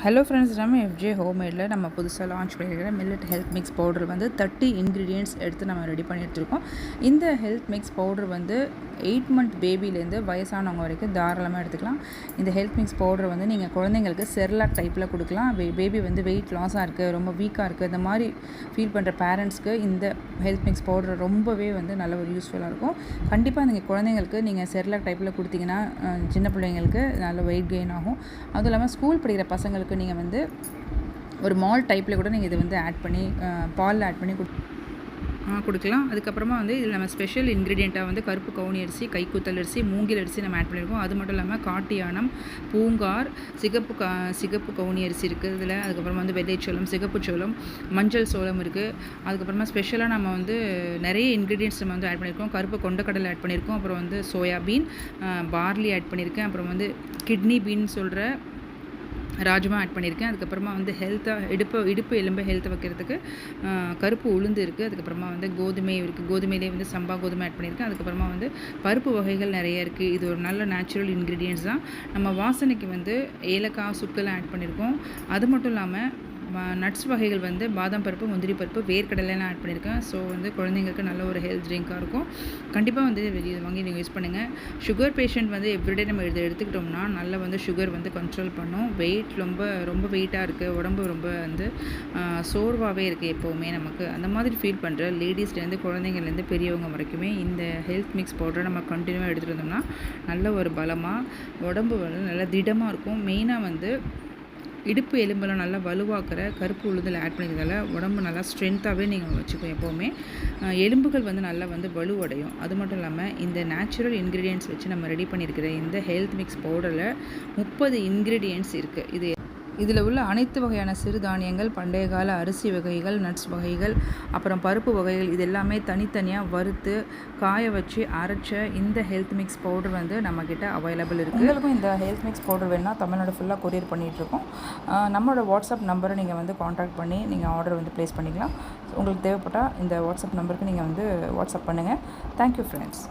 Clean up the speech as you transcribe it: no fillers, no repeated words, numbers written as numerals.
Hello friends, நம்ம FJ ஹோம்மேடில் நம்ம புதுசாக லான்ச் பண்ணியிருக்கிற மில்லட் ஹெல்த் மிக்ஸ் பவுடர் வந்து 30 இன்க்ரீடியன்ட்ஸ் எடுத்து நம்ம ரெடி பண்ணி எடுத்துருக்கோம். இந்த ஹெல்த் மிக்ஸ் பவுடர் வந்து 8 மந்த் பேபிலேருந்து வயசானவங்க வரைக்கும் தாராளமாக எடுத்துக்கலாம். இந்த ஹெல்த் மிக்ஸ் பவுடர் வந்து நீங்கள் குழந்தைங்களுக்கு செர்லாக் டைப்பில் கொடுக்கலாம். பேபி வந்து வெயிட் லாஸாக இருக்குது, ரொம்ப வீக்காக இருக்குது, இந்த மாதிரி ஃபீல் பண்ணுற பேரண்ட்ஸ்க்கு இந்த ஹெல்த் மிக்ஸ் பவுடர் ரொம்பவே வந்து நல்ல ஒரு யூஸ்ஃபுல்லாக இருக்கும். கண்டிப்பாக நீங்கள் குழந்தைங்களுக்கு நீங்கள் செர்லாக் டைப்பில் கொடுத்தீங்கன்னா சின்ன பிள்ளைங்களுக்கு நல்ல வெயிட் கெயின் ஆகும். அதுவும் இல்லாமல் ஸ்கூல் படிக்கிற பசங்களுக்கு நீங்கள் வந்து ஒரு மால் டைப்பில் கூட நீங்கள் இதை வந்து ஆட் பண்ணி பாலில் ஆட் பண்ணி கொடுக்கலாம். அதுக்கப்புறமா வந்து இதில் நம்ம ஸ்பெஷல் இன்க்ரீடியண்ட்டாக வந்து கருப்பு கவுனி அரிசி, கைக்குத்தல் அரிசி, மூங்கில் அரிசி நம்ம ஆட் பண்ணியிருக்கோம். அது மட்டும் இல்லாமல் காட்டு யானம், பூங்கார், சிகப்பு கவுனி அரிசி இருக்குது இதில். அதுக்கப்புறமா வந்து வெள்ளைச்சோளம், சிகப்பு சோளம், மஞ்சள் சோளம் இருக்குது. அதுக்கப்புறமா ஸ்பெஷலாக நம்ம வந்து நிறைய இன்க்ரீடியன்ட்ஸ் நம்ம வந்து ஆட் பண்ணியிருக்கோம். கருப்பு கொண்டக்கடலை ஆட் பண்ணியிருக்கோம். அப்புறம் வந்து சோயாபீன், பார்லி ஆட் பண்ணியிருக்கேன். அப்புறம் வந்து கிட்னி பீன் சொல்கிற ராஜ்மா ஆட் பண்ணியிருக்கேன். அதுக்கப்புறமா வந்து ஹெல்த்தாக இடுப்பு எலும்பை ஹெல்த்தை வைக்கிறதுக்கு கருப்பு உளுந்து இருக்குது. அதுக்கப்புறமா வந்து கோதுமை இருக்குது. கோதுமையிலே வந்து சம்பா கோதுமை ஆட் பண்ணியிருக்கேன். அதுக்கப்புறமா வந்து பருப்பு வகைகள் நிறைய இருக்குது. இது ஒரு நல்ல நேச்சுரல் இன்க்ரீடியன்ட்ஸ் தான். நம்ம வாசனைக்கு வந்து ஏலக்காய், சுக்கெல்லாம் ஆட் பண்ணியிருக்கோம். அது மட்டும் இல்லாமல் நட்ஸ் வகைகள் வந்து பாதாம் பருப்பு, முந்திரி பருப்பு, வேர்க்கடலைலாம் ஆட் பண்ணியிருக்கேன். ஸோ வந்து குழந்தைங்களுக்கு நல்ல ஒரு ஹெல்த் ட்ரிங்காக இருக்கும். கண்டிப்பாக வந்து வெளியே வாங்கி நீங்கள் யூஸ் பண்ணுங்கள். சுகர் பேஷண்ட் வந்து எவ்ரிடே நம்ம எடுத்துக்கிட்டோம்னா நல்லா வந்து சுகர் வந்து கண்ட்ரோல் பண்ணும். வெயிட் ரொம்ப வெயிட்டாக இருக்குது, உடம்பு ரொம்ப வந்து சோர்வாகவே இருக்குது எப்போவுமே நமக்கு. அந்த மாதிரி ஃபீல் பண்ணுற லேடிஸ்லேருந்து குழந்தைங்கள்லேருந்து பெரியவங்க வரைக்குமே இந்த ஹெல்த் மிக்ஸ் பவுடரை நம்ம கண்டினியூவாக எடுத்துகிட்டு இருந்தோம்னா நல்ல ஒரு பலமாக உடம்பு வந்து நல்லா திடமாக இருக்கும். மெயினாக வந்து இடுப்பு எலும்பெல்லாம் நல்லா வலுவாக்குற கருப்பு உளுந்தில் ஆட் பண்ணிக்கிறதால உடம்பு நல்லா ஸ்ட்ரென்த்தாகவே நீங்கள் வச்சுக்கோ. எப்போவுமே எலும்புகள் வந்து நல்லா வந்து வலுவடையும். அது மட்டும் இல்லாமல் இந்த நேச்சுரல் இன்க்ரீடியன்ட்ஸ் வச்சு நம்ம ரெடி பண்ணியிருக்கிற இந்த ஹெல்த் மிக்ஸ் பவுடரில் 30 இன்க்ரீடியன்ட்ஸ் இருக்குது. இதில் உள்ள அனைத்து வகையான சிறுதானியங்கள், பண்டைய கால அரிசி வகைகள், நட்ஸ் வகைகள், அப்புறம் பருப்பு வகைகள், இது எல்லாமே தனித்தனியாக வறுத்து காய வச்சு அரைச்ச இந்த ஹெல்த் மிக்ஸ் பவுடர் வந்து நம்மக்கிட்ட அவைலபிள் இருக்குது. உங்களுக்கும் இந்த ஹெல்த் மிக்ஸ் பவுடர் வேணுன்னா தமிழ்நாடு ஃபுல்லாக கொரியர் பண்ணிகிட்ருக்கோம். நம்மளோட வாட்ஸ்அப் நம்பரை நீங்கள் வந்து காண்டாக்ட் பண்ணி நீங்கள் ஆர்டர் வந்து ப்ளேஸ் பண்ணிக்கலாம். உங்களுக்கு தேவைப்பட்டால் இந்த வாட்ஸ்அப் நம்பருக்கு நீங்கள் வந்து வாட்ஸ்அப் பண்ணுங்கள். Thank you friends.